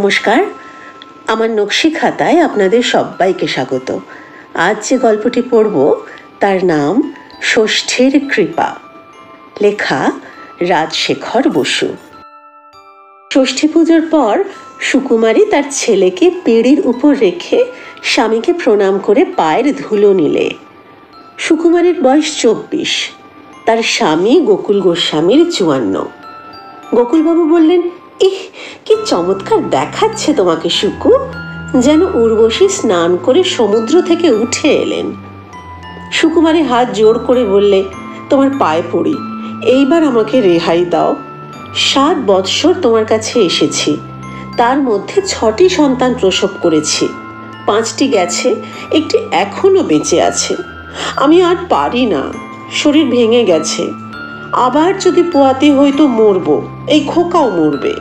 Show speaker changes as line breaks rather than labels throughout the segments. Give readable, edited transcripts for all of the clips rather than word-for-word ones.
নমস্কার, আমার নকশি খাতায় আপনাদের সবাইকে স্বাগত। আজ যে গল্পটি পড়ব তার নাম ষষ্ঠীর কৃপা, লেখা রাজশেখর বসু। ষষ্ঠী পুজোর পর সুকুমারী তার ছেলেকে পিঁড়ির উপর রেখে স্বামীকে প্রণাম করে পায়ের ধুলো নিলে। সুকুমারীর বয়স 24, তার স্বামী গোকুল গোস্বামীর 54। গোকুলবাবু বললেন, ইহ, কি চমৎকার দেখাচ্ছে তোমাকে সুকু, যেন উর্বশী স্নান করে সমুদ্র থেকে উঠে এলেন। সুকুমারী হাত জোর করে বললে, তোমার পায়ে পড়ি, এইবার আমাকে রেহাই দাও। 7 বৎসর তোমার কাছে এসেছি, তার মধ্যে 6টি সন্তান প্রসব করেছি। 5টি গেছে, একটি এখনো বেঁচে আছে। আমি আর পারি না, শরীর ভেঙে গেছে। আবার যদি পোয়াতে হয়তো মরব, এই খোকাও মরবে।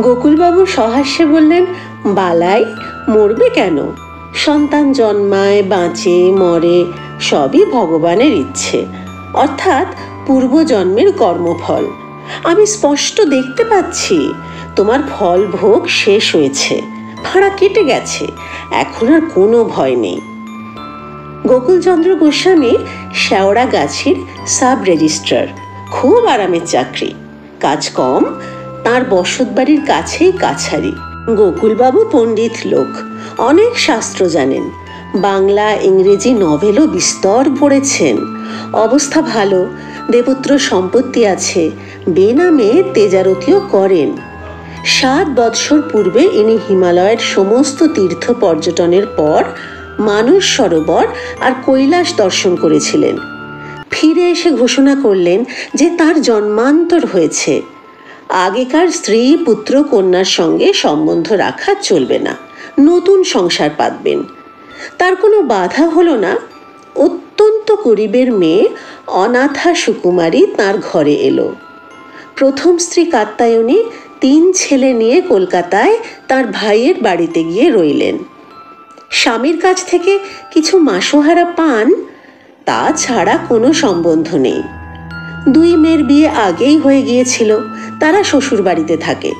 গোকুলবাবু সহাস্যে বললেন, বালাই, মরবে কেন? সন্তান জন্মায়, বাঁচে, মরে, সবই ভগবানের ইচ্ছে, অর্থাৎ পূর্বজন্মের কর্মফল। আমি স্পষ্ট দেখতে পাচ্ছি তোমার ফল ভোগ শেষ হয়েছে, ভাড়া কেটে গেছে, এখন আর কোনো ভয় নেই। গোকুলচন্দ্র গোস্বামী শেওড়া গাছির সাব রেজিস্ট্রার, খুব আরামের চাকরি, কাজ কম, তার বসত বাড়ির কাছেই কাছারি। গোকুলবাবু পণ্ডিত লোক, অনেক শাস্ত্র জানেন, বাংলা ইংরেজি নভেলও বিস্তর পড়েছেন। অবস্থা ভালো, দেবপুত্র সম্পত্তি আছে, বেনামে তেজারতিও করেন। 7 বৎসর পূর্বে ইনি হিমালয়ের সমস্ত তীর্থ পর্যটনের পর মানস সরোবর আর কৈলাস দর্শন করেছিলেন। ফিরে এসে ঘোষণা করলেন যে তার জন্মান্তর হয়েছে, আগেকার স্ত্রী পুত্র কন্যার সঙ্গে সম্বন্ধ রাখা চলবে না, নতুন সংসার পাতবেন। তার কোনো বাধা হলো না। অত্যন্ত গরিবের মেয়ে অনাথা সুকুমারী তার ঘরে এলো। প্রথম স্ত্রী কাত্যায়নী 3 ছেলে নিয়ে কলকাতায় তার ভাইয়ের বাড়িতে গিয়ে রইলেন। স্বামীর কাছ থেকে কিছু মাসোহারা পান, তা ছাড়া কোনো সম্বন্ধ নেই। 2 মেয়ের বিয়ে আগেই হয়ে গিয়েছিল, তারা শ্বশুর বাড়িতে থাকে।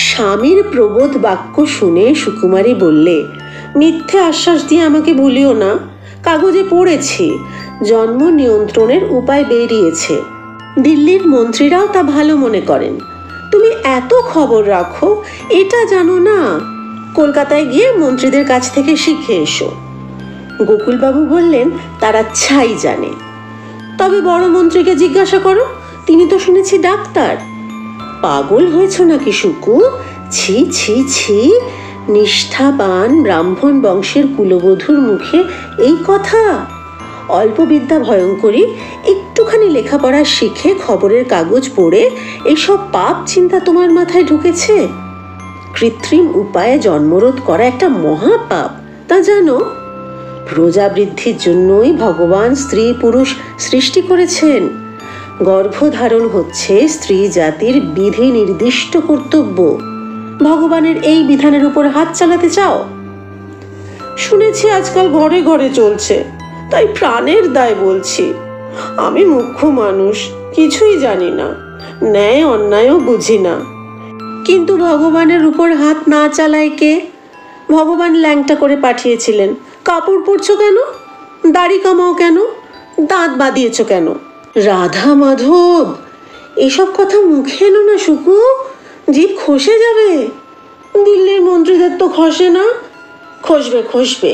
স্বামীর প্রবোধ বাক্য শুনে সুকুমারী বললে, মিথ্যে আশ্বাস দিয়ে আমাকে ভুলিও না, কাগজে পড়েছি জন্ম নিয়ন্ত্রণের উপায় বেরিয়েছে, দিল্লির মন্ত্রীরাও তা ভালো মনে করেন। তুমি এত খবর রাখো, এটা জানো না? কলকাতায় গিয়ে মন্ত্রীদের কাছ থেকে শিখে এসো। গোকুলবাবু বললেন, তারা ছাই জানে। তবে বড় মন্ত্রীকে জিজ্ঞাসা করো, তিনি তো শুনেছি ডাক্তার। পাগল হয়েছ নাকি সুকু? ছি ছি ছি, নিষ্ঠাবান ব্রাহ্মণ বংশের কুলবধূর মুখে এই কথা? অল্প বিদ্যা ভয়ঙ্করী, একটুখানি লেখাপড়া শিখে খবরের কাগজ পড়ে এইসব পাপ চিন্তা তোমার মাথায় ঢুকেছে? কৃত্রিম উপায়ে জন্মরোধ করা একটা মহাপাপ, তা জানো? প্রজাবৃদ্ধির জন্যই ভগবান স্ত্রী পুরুষ সৃষ্টি করেছেন। গর্ভধারণ হচ্ছে স্ত্রী জাতির বিধি নির্দিষ্ট কর্তব্য। ভগবানের এই বিধানের উপর হাত চালাতে চাও? শুনেছি আজকাল ঘরে ঘরে চলছে, তাই প্রাণের দায় বলছি। আমি মূর্খ মানুষ, কিছুই জানি না, ন্যায় অন্যায়ও বুঝি না। কিন্তু ভগবানের উপর হাত না চালায় কে? ভগবান ল্যাংটা করে পাঠিয়েছিলেন। কাপড় পরছো কেন? দাড়ি কামাও কেন? দাঁত বাঁধিয়েছ কেন? রাধা মাধব, এসব কথা মুখে এলো না সুকু, জিভ খসে যাবে। দিল্লির মন্ত্রীদের তো খসে না। খসবে খসবে,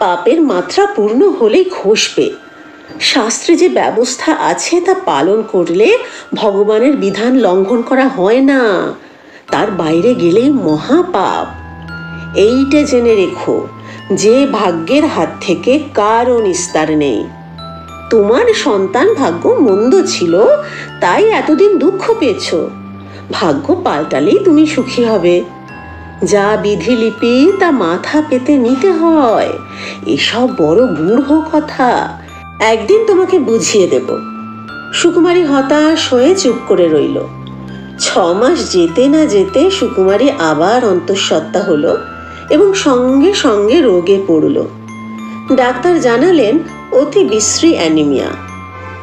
পাপের মাত্রা পূর্ণ হলেই খসবে। শাস্ত্রে যে ব্যবস্থা আছে তা পালন করলে ভগবানের বিধান লঙ্ঘন করা হয় না, তার বাইরে গেলেই মহাপাপ। এইটা জেনে রেখো যে ভাগ্যের হাত থেকে কারও নিস্তার নেই। তোমার সন্তান ভাগ্য মন্দ ছিল, তাই এতদিন দুঃখ পেয়েছ। ভাগ্য পাল্টালেই তুমি সুখী হবে। যা বিধিলিপি তা মাথা পেতে নিতে হয়। এসব বড় গূঢ় কথা, একদিন তোমাকে বুঝিয়ে দেব। সুকুমারী হতাশ হয়ে চুপ করে রইল। 6 মাস যেতে না যেতে সুকুমারী আবার অন্তঃসত্ত্বা হলো এবং সঙ্গে সঙ্গে রোগে পড়ল। ডাক্তার জানালেন অতি বিশ্রী অ্যানিমিয়া,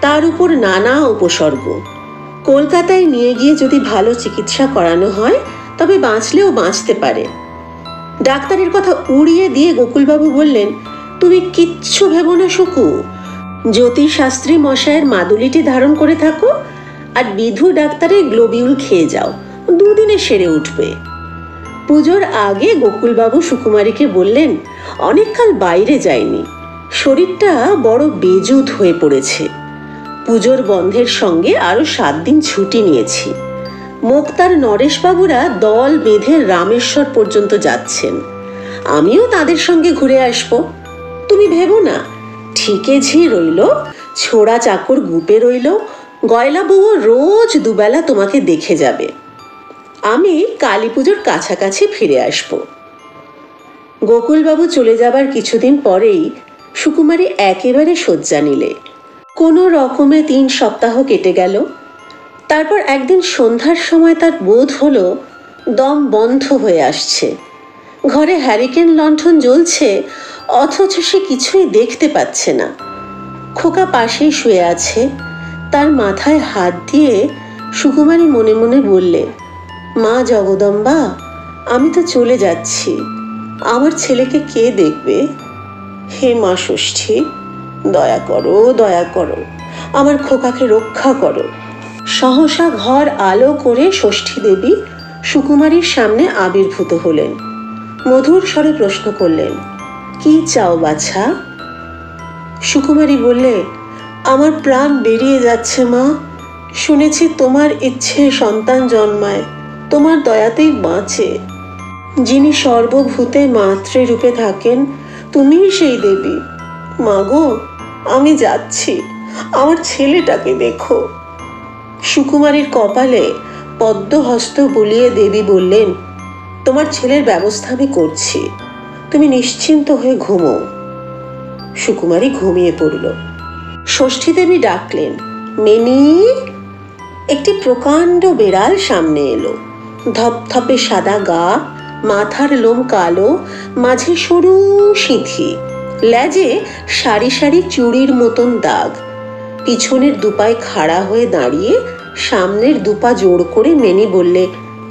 তার উপর নানা উপসর্গ। কলকাতায় নিয়ে গিয়ে যদি ভালো চিকিৎসা করানো হয় তবে বাঁচলেও বাঁচতে পারে। ডাক্তারের কথা উড়িয়ে দিয়ে গোকুলবাবু বললেন, তুমি কিচ্ছু ভেবো না সুকু, জ্যোতিষশাস্ত্রী মশায়ের মাদুলিটি ধারণ করে থাকো আর বিধু ডাক্তারের গ্লোবিউল খেয়ে যাও, দুদিনে সেরে উঠবে। পুজোর আগে গোকুলবাবু সুকুমারীকে বললেন, অনেককাল বাইরে যায়নি, শরীরটা বড় বেজুত হয়ে পড়েছে। পুজোর বন্ধের সঙ্গে আরো 7 দিন ছুটি নিয়েছি। মোক্তার নরেশবাবুরা দল বেঁধে রামেশ্বর পর্যন্ত যাচ্ছেন, আমিও তাদের সঙ্গে ঘুরে আসব। তুমি ভেবো না, ঠিকে ঝি রইল, ছোড়া চাকর গুপে রইল, গয়লা বউও রোজ দুবেলা তোমাকে দেখে যাবে। আমি কালী পুজোর কাছাকাছি ফিরে আসব। গোকুলবাবু চলে যাবার কিছুদিন পরেই সুকুমারী একেবারে শয্যা নিলে। কোনো রকমে 3 সপ্তাহ কেটে গেল। তারপর একদিন সন্ধ্যার সময় তার বোধ হলো দম বন্ধ হয়ে আসছে। ঘরে হ্যারিকেন লণ্ঠন জ্বলছে, অথচ সে কিছুই দেখতে পাচ্ছে না। খোকা পাশেই শুয়ে আছে, তার মাথায় হাত দিয়ে সুকুমারী মনে মনে বললে, মা জগদম্বা, আমি তো চলে যাচ্ছি, আমার ছেলেকে কে দেখবে? হে মা ষষ্ঠী, দয়া করো, দয়া করো, আমার খোকাকে রক্ষা করো। সহসা ঘর আলো করে ষষ্ঠী দেবী সুকুমারীর সামনে আবির্ভূত হলেন। মধুর স্বরে প্রশ্ন করলেন, কি চাও বাছা? সুকুমারী বললে, আমার প্রাণ বেরিয়ে যাচ্ছে মা, শুনেছি তোমার ইচ্ছে সন্তান জন্মায়, তোমার দয়াতেই বাঁচে। যিনি সর্বভূতে মাতৃরূপে থাকেন, তুমিই সেই দেবী। মাগো, আমি যাচ্ছি, আমার ছেলেটাকে দেখো। সুকুমারীর কপালে পদ্মহস্ত বুলিয়ে দেবী বললেন, তোমার ছেলের ব্যবস্থা আমি করছি, তুমি নিশ্চিন্ত হয়ে ঘুমো। সুকুমারী ঘুমিয়ে পড়ল। ষষ্ঠী দেবী ডাকলেন, মেনি। একটি প্রকাণ্ড বেড়াল সামনে এলো। ধপধপে সাদা গা, মাথার লোম কালো, মাঝে সরু সিঁথি, লেজে সারি সারি চুড়ির মতন দাগ। পিছনের দুপায় খাড়া হয়ে দাঁড়িয়ে সামনের দুপা জোড় করে মেনি বললে,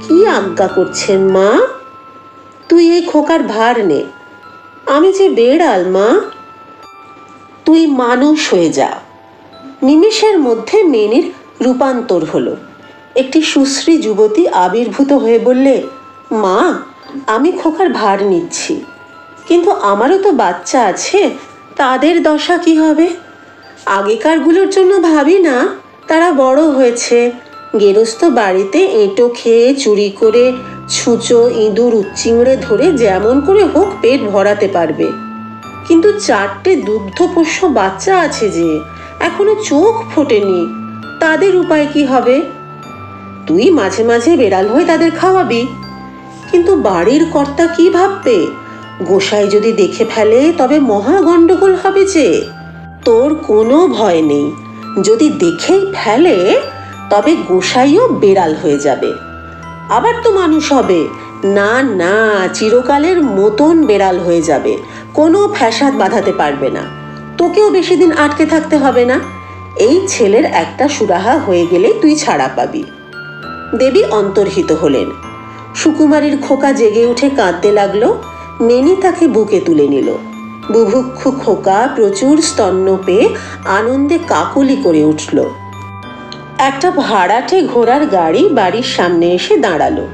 কি আজ্ঞা করছেন মা? তুই এই খোকার ভার নে, আমি যে বেড়াল মা, তুই মানুষ হয়ে যা। নিমেষের মধ্যে মেনির রূপান্তর হলো। একটি সুশ্রী যুবতী আবির্ভূত হয়ে বললে, মা, আমি খোকার ভার নিচ্ছি, কিন্তু আমারও তো বাচ্চা আছে, তাদের দশা কি হবে? আগেকারগুলোর জন্য ভাবি না, তারা বড় হয়েছে, গেরস্থ বাড়িতে এঁটো খেয়ে চুরি করে ছুঁচো ইঁদুর উচ্চিংড়ে ধরে যেমন করে হোক পেট ভরাতে পারবে। কিন্তু 4টে দুগ্ধপোষ্য বাচ্চা আছে যে এখনো চোখ ফোটেনি, তাদের উপায় কি হবে? তুই মাঝে মাঝে বেড়াল হয়ে তাদের খাওয়াবি, কিন্তু বাড়ির কর্তা কি ভাববে? গোসাই যদি দেখে ফেলে তবে মহা গন্ডগোল হবে যে। তোর কোনো ভয় নেই, যদি দেখেই ফেলে তবে গোসাইও বেড়াল হয়ে যাবে, আবার তো মানুষ হবে। না না, চিরকালের মতন বেড়াল হয়ে যাবে, কোনো ফ্যাসাদ বাঁধাতে পারবে না, তোকেও বেশি দিন আটকে থাকতে হবে না। এই ছেলের একটা সুরাহা হয়ে গেলে তুই ছাড়া পাবি। দেবী অন্তর্হিত হলেন। সুকুমারীর খোকা জেগে উঠে কাঁদতে লাগলো। মেনি তাকে বুকে তুলে নিল। বুভুক্ষু খোকা প্রচুর স্তন্য পেয়ে আনন্দে কাকলি করে উঠল। একটা ভাড়াটে ঘোড়ার গাড়ি বাড়ির সামনে এসে দাঁড়ালো।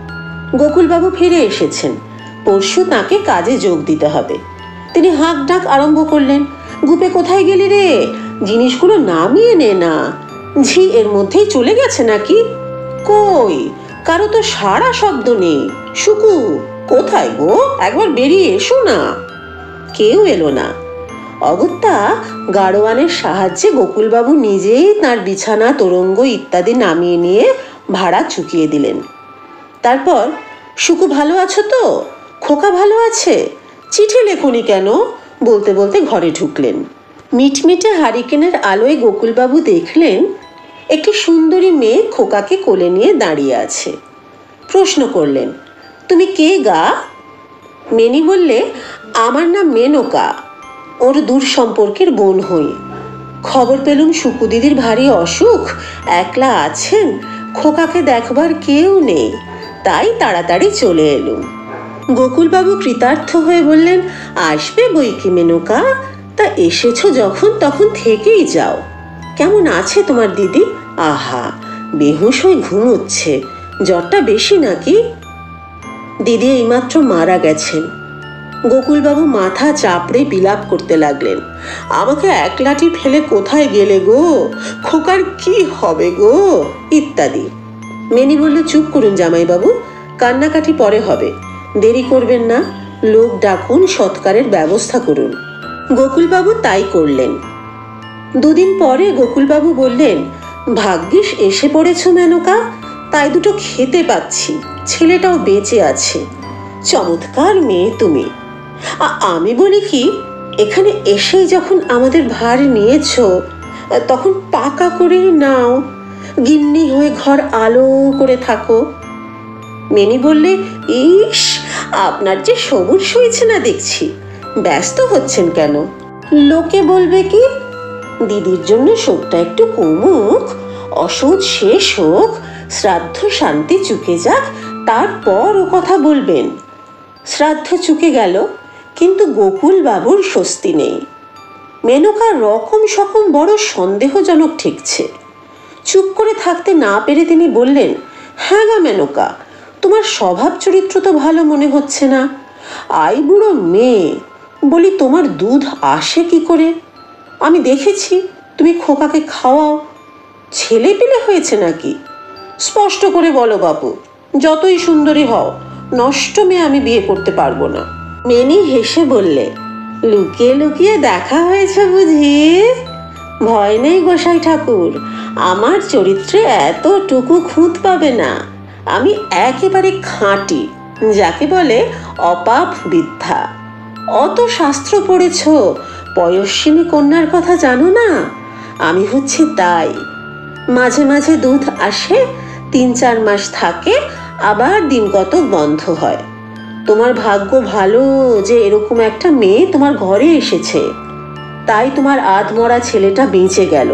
গোকুলবাবু ফিরে এসেছেন, পরশু তাকে কাজে যোগ দিতে হবে। তিনি হাঁক ডাক আরম্ভ করলেন, গুপে কোথায় গেলি রে? জিনিসগুলো নামিয়ে নে না। ঝি এর মধ্যেই চলে গেছে নাকি? কই, কারো তো সারা শব্দ নেই। সুকু কোথায় গো? একবার বেরিয়ে এসো না। কেউ এলো না। অগত্যা গাড়োয়ানের সাহায্যে গোকুলবাবু নিজেই তার বিছানা তোরঙ্গ ইত্যাদি নামিয়ে নিয়ে ভাড়া চুকিয়ে দিলেন। তারপর, সুকু ভালো আছো তো? খোকা ভালো আছে? চিঠি লেখনি কেন? বলতে বলতে ঘরে ঢুকলেন। মিটমিটে হারিকেনের আলোয় গোকুলবাবু দেখলেন একটি সুন্দরী মেয়ে খোকাকে কোলে নিয়ে দাঁড়িয়ে আছে। প্রশ্ন করলেন, তুমি কে গা? মেনি বললে, আমার নাম মেনকা, ওর দূর সম্পর্কের বোন হই। খবর পেলুম সুকু দিদির ভারী অসুখ, একলা আছেন, খোকাকে দেখবার কেউ নেই, তাই তাড়াতাড়ি চলে এলুম। গোকুলবাবু কৃতার্থ হয়ে বললেন, আসবে বই কি মেনকা, তা এসেছো যখন তখন থেকেই যাও। কেমন আছে তোমার দিদি? আহা, বেহুশ হয়ে ঘুমোচ্ছে। জ্বরটা বেশি নাকি? দিদি এইমাত্র মারা গেছেন। গোকুলবাবু মাথা চাপড়ে বিলাপ করতে লাগলেন। আমাকে একলাটি ফেলে কোথায় গেলে গো? খোকার কি হবে গো? ইত্যাদি। মেনি বলল, চুপ করুন জামাইবাবু, কান্নাকাটি পরে হবে, দেরি করবেন না, লোক ডাকুন, সৎকারের ব্যবস্থা করুন। গোকুলবাবু তাই করলেন। দুদিন পরে গোকুলবাবু বললেন, ভাগ্যিস এসে পড়েছ মেনকা, তাই দুটো খেতে পাচ্ছি, ছেলেটাও বেঁচে আছে। চমৎকার মেয়ে তুমি। আমি বলি কি, এখানে এসেই যখন আমাদের ভার নিয়েছ তখন পাকা করেই নাও, গিন্নি হয়ে ঘর আলো করে থাকো। মেনি বললে, ইস, আপনার যে সবুর সইছে না দেখছি, ব্যস্ত হচ্ছেন কেন? লোকে বলবে কি? দিদির জন্য শোকটা একটু কমুক, অসুখ শেষ হোক, শ্রাদ্ধ শান্তি চুকে যাক, তারপর ও কথা বলবেন। শ্রাদ্ধ চুকে গেল, কিন্তু গোকুল বাবুর স্বস্তি নেই। মেনকা রকম সকম বড় সন্দেহজনক ঠেকছে। চুপ করে থাকতে না পেরে তিনি বললেন, হ্যাঁ গা মেনকা, তোমার স্বভাব চরিত্র তো ভালো মনে হচ্ছে না। আই বুড়ো মেয়ে, বলি তোমার দুধ আসে কি করে? আমি দেখেছি তুমি খোকাকে খাওয়াও। ছেলে পেলে হয়েছে নাকি? স্পষ্ট করে বলো বাপু, যতই সুন্দরী হও, নষ্ট মেয়ে আমি বিয়ে করতে পারবো না। মেনি হেসে বললে, লুকিয়ে লুকিয়ে দেখা হয়েছে বুঝি? ভয় নেই গোসাই ঠাকুর, আমার চরিত্রে এতটুকু খুঁত পাবে না। আমি একেবারে খাঁটি, যাকে বলে অপাপ বিদ্যা। অত শাস্ত্র পড়েছ, পয়স্বিনী কন্যার কথা জানো না? আমি হচ্ছে তাই। মাঝে মাঝে দুধ আসে, 3-4 মাস থাকে, আবার দিন কতক বন্ধ হয়। তোমার ভাগ্য ভালো যে এরকম একটা মেয়ে তোমার ঘরে এসেছে, তাই তোমার আধমরা ছেলেটা বেঁচে গেল।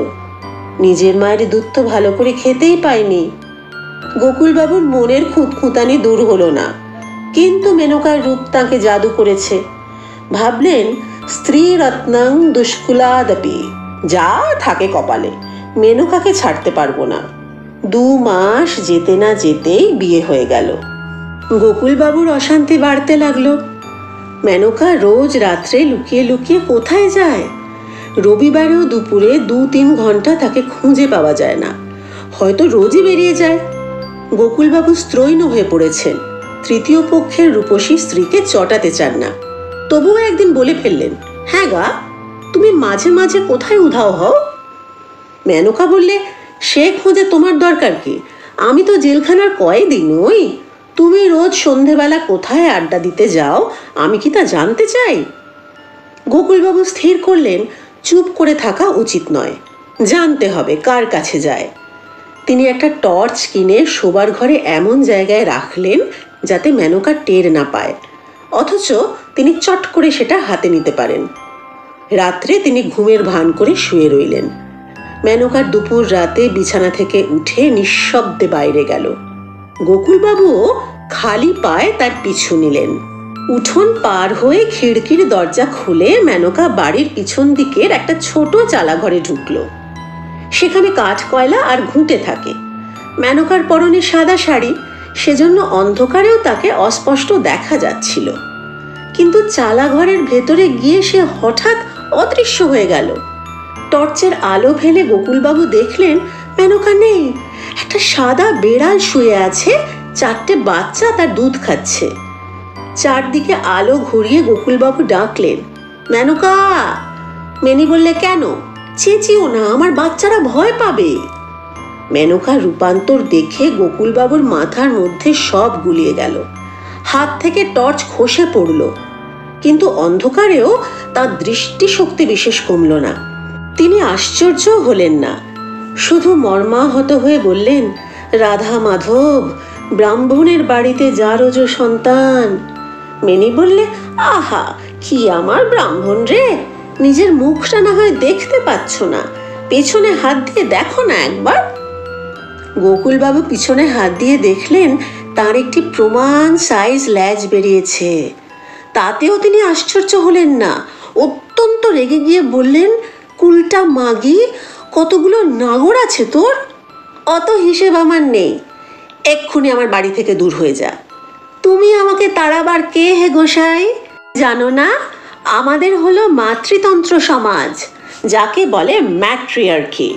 নিজের মায়ের দুধ তো ভালো করে খেতেই পায়নি। গোকুলবাবুর মনের খুঁতখুঁতানি দূর হলো না, কিন্তু মেনকার রূপ তাকে জাদু করেছে। ভাবলেন, স্ত্রী রত্নাং দুষ্কুলাদপি, যা থাকে কপালে, মেনকাকে ছাড়তে পারবো না। 2 মাস যেতে না যেতেই বিয়ে হয়ে গেল। গোকুলবাবুর অশান্তি বাড়তে লাগলো। মেনকা রোজ রাত্রে লুকিয়ে লুকিয়ে কোথায় যায়? রবিবারেও দুপুরে 2-3 ঘন্টা তাকে খুঁজে পাওয়া যায় না, হয়তো রোজই বেরিয়ে যায়। গোকুলবাবু স্ত্রৈণ হয়ে পড়েছেন, তৃতীয় পক্ষের রূপসী স্ত্রীকে চটাতে চান না। তবুও একদিন বলে ফেললেন, হ্যাঁ গা, তুমি মাঝে মাঝে কোথায় উধাও হও? মেনকা বললে, সে খোঁজে তোমার দরকার কি? আমি তো জেলখানার কয়েদি নই। তুমি রোজ সন্ধেবেলা কোথায় আড্ডা দিতে যাও, আমি কি তা জানতে চাই? গোকুলবাবু স্থির করলেন, চুপ করে থাকা উচিত নয়, জানতে হবে কার কাছে যায়। তিনি একটা টর্চ কিনে শোবার ঘরে এমন জায়গায় রাখলেন যাতে মেনকা টের না পায়, অথচ তিনি চট করে সেটা হাতে নিতে পারেন। রাত্রে তিনি ঘুমের ভান করে শুয়ে রইলেন। মেনকার দুপুর রাতে বিছানা থেকে উঠে নিঃশব্দে বাইরে গেল। গোকুলবাবুও খালি পায়ে তার পিছু নিলেন। উঠোন পার হয়ে খিড়কির দরজা খুলে মেনকা বাড়ির পিছন দিকের একটা ছোট চালাঘরে ঢুকলো। সেখানে কাঠ কয়লা আর ঘুঁটে থাকে। মেনকার পরনে সাদা শাড়ি, সেজন্য অন্ধকারেও তাকে অস্পষ্ট দেখা যাচ্ছিল। কিন্তু চালাঘরের ভেতরে গিয়ে সে হঠাৎ অদৃশ্য হয়ে গেল। টর্চের আলো ফেলে গোকুলবাবু দেখলেন মেনকা নেই। একটা সাদা বেড়াল শুয়ে আছে, 4টে বাচ্চা তার দুধ খাচ্ছে। চারদিকে আলো ঘুরিয়ে গোকুলবাবু ডাকলেন, মেনকা। মেনি বললে, কেন? চেঁচিও না, আমার বাচ্চারা ভয় পাবে। মেনকার রূপান্তর দেখে গোকুলবাবুর মাথার মধ্যে সব গুলিয়ে গেল। হাত থেকে টর্চ খসে পড়ল, কিন্তু অন্ধকারেও তার দৃষ্টিশক্তি বিশেষ কমল না। তিনি আশ্চর্য হলেন না, শুধু মর্মাহত হয়ে বললেন, রাধা মাধব, ব্রাহ্মণের বাড়িতে যারজ সন্তান। মেনি বললে, আহা, কি আমার ব্রাহ্মণ রে, নিজের মুখটা না হয় দেখতে পাচ্ছ না, পেছনে হাত দিয়ে দেখো না একবার। গোকুলবাবু পিছনে হাত দিয়ে দেখলেন তার একটি প্রমাণ সাইজ ল্যাজ বেরিয়েছে। তাতেও তিনি আশ্চর্য হলেন না, অত্যন্ত রেগে গিয়ে বললেন, কুলটা মাগি, কতগুলো নাগর আছে তোর? অত হিসেব আমার নেই, এক্ষুনি আমার বাড়ি থেকে দূর হয়ে যা। তুমি আমাকে তাড়াবার কে হে গোসাই? জানো না, আমাদের হলো মাতৃতন্ত্র সমাজ, যাকে বলে ম্যাট্রিয়ার্কি।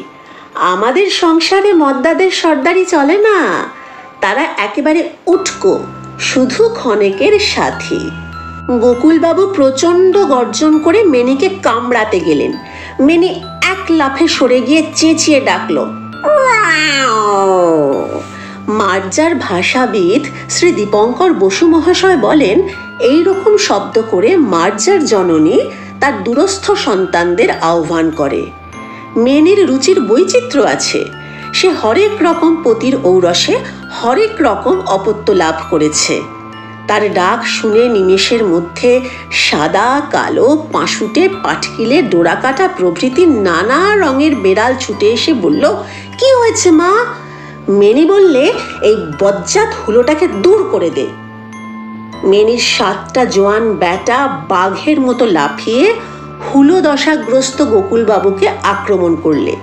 আমাদের সংসারে মদ্দাদের সর্দারি চলে না, তারা একেবারে উটকো, শুধু ক্ষণেকের সাথী। গোকুলবাবু প্রচণ্ড গর্জন করে মেনিকে কামড়াতে গেলেন। মেনি এক লাফে সরে গিয়ে চেঁচিয়ে ডাকল, মার্জার ভাষাবিদ শ্রী দীপঙ্কর বসু মহাশয় বলেন, এই রকম শব্দ করে মার্জার জননী তার দূরস্থ সন্তানদের আহ্বান করে। মেনির রুচির বৈচিত্র্য আছে, সে হরেক রকম পতির ঔরসে হরেক রকম অপত্য লাভ করেছে। তার ডাক শুনে নিমেষের মধ্যে সাদা, কালো, পাঁশুটে, পাটকিলে, ডোরাকাটা প্রভৃতি নানা রঙের বেড়াল ছুটে এসে বলল, কি হয়েছে মা? মেনি বললে, এই বজ্জাত হুলোটাকে দূর করে দে। মেনির 7টা জোয়ান ব্যাটা বাঘের মতো লাফিয়ে হুলো দশাগ্রস্ত গোকুলবাবুকে আক্রমণ করলে।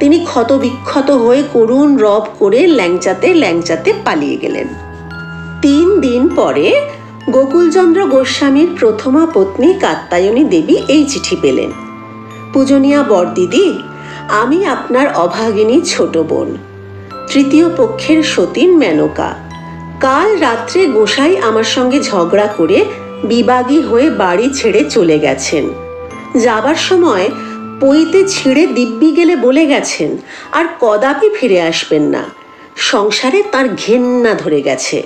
তিনি ক্ষতবিক্ষত হয়ে করুণ রব করে ল্যাংচাতে ল্যাংচাতে পালিয়ে গেলেন। 3 দিন পরে গোকুলচন্দ্র গোস্বামীর প্রথমা পত্নী কাত্যায়নী দেবী এই চিঠি পেলেন। পূজনীয়া বরদিদি, আমি আপনার অভাগিনী ছোট বোন, তৃতীয় পক্ষের সতীন মেনকা। কাল রাত্রে গোসাই আমার সঙ্গে ঝগড়া করে বিবাগী হয়ে বাড়ি ছেড়ে চলে গেছেন। যাবার সময় পইতে ছিঁড়ে দিব্যি গেলে বলে গেছেন, আর কদাপি ফিরে আসবেন না। সংসারে তার ঘেন্না ধরে গেছে।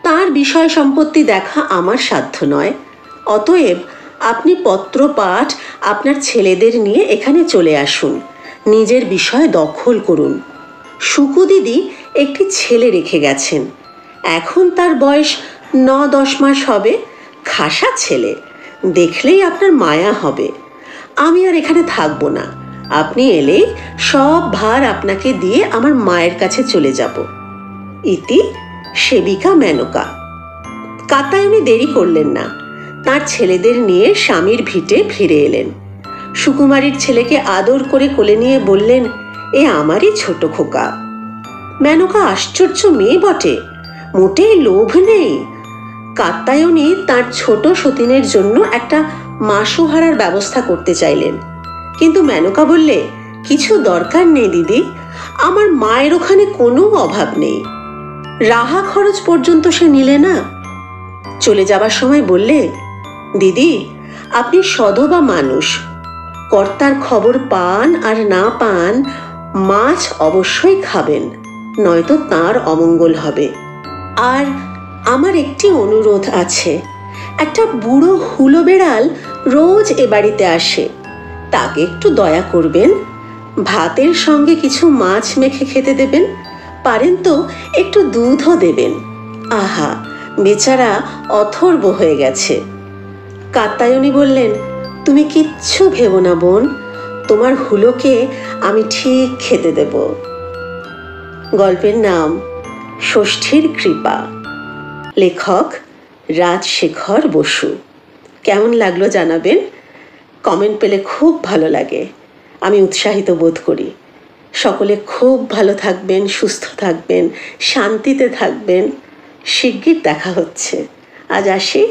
তার বিষয় সম্পত্তি দেখা আমার সাধ্য নয়। অতএব আপনি পত্রপাঠ আপনার ছেলেদের নিয়ে এখানে চলে আসুন, নিজের বিষয় দখল করুন। শুকু দিদি একটি ছেলে রেখে গেছেন, এখন তার বয়স 9-10 মাস হবে। খাসা ছেলে, দেখলেই আপনার মায়া হবে। আমি আর এখানে থাকবো না, আপনি এলেই সব ভার আপনাকে দিয়ে আমার মায়ের কাছে চলে যাব। ইতি সেবিকা মেনকা। কাত্যায়নী দেরি করলেন না, তার ছেলেদের নিয়ে স্বামীর ভিটে ফিরে এলেন। সুকুমারীর ছেলেকে আদর করে কোলে নিয়ে বললেন, এ আমারই ছোট খোকা। মেনকা আশ্চর্য মেয়ে বটে, মোটেই লোভ নেই। কাত্যায়নী তার ছোট সতীনের জন্য একটা মাসোহারার ব্যবস্থা করতে চাইলেন, কিন্তু মেনকা বললে, কিছু দরকার নেই দিদি, আমার মায়ের ওখানে কোনো অভাব নেই। রাহা খরচ পর্যন্ত সে নিলে না। চলে যাবার সময় বললে, দিদি আপনি সধবা মানুষ, কর্তার খবর পান আর না পান মাছ অবশ্যই খাবেন, নয়তো তার অমঙ্গল হবে। আর আমার একটি অনুরোধ আছে, একটা বুড়ো হুলো বেড়াল রোজ এ বাড়িতে আসে, তাকে একটু দয়া করবেন, ভাতের সঙ্গে কিছু মাছ মেখে খেতে দেবেন, পারেন তো একটু দুধও দেবেন। আহা, বেচারা অথর্ব হয়ে গেছে। কাত্যায়নী বললেন, তুমি কিচ্ছু ভেবো না বোন, তোমার হুলোকে আমি ঠিক খেতে দেব। গল্পের নাম ষষ্ঠীর কৃপা, লেখক রাজশেখর বসু। কেমন লাগলো জানাবেন, কমেন্ট পেলে খুব ভালো লাগে, আমি উৎসাহিত বোধ করি। সকলে খুব ভালো থাকবেন, সুস্থ থাকবেন, শান্তিতে থাকবেন। শিগগির দেখা হচ্ছে। আজ আসি।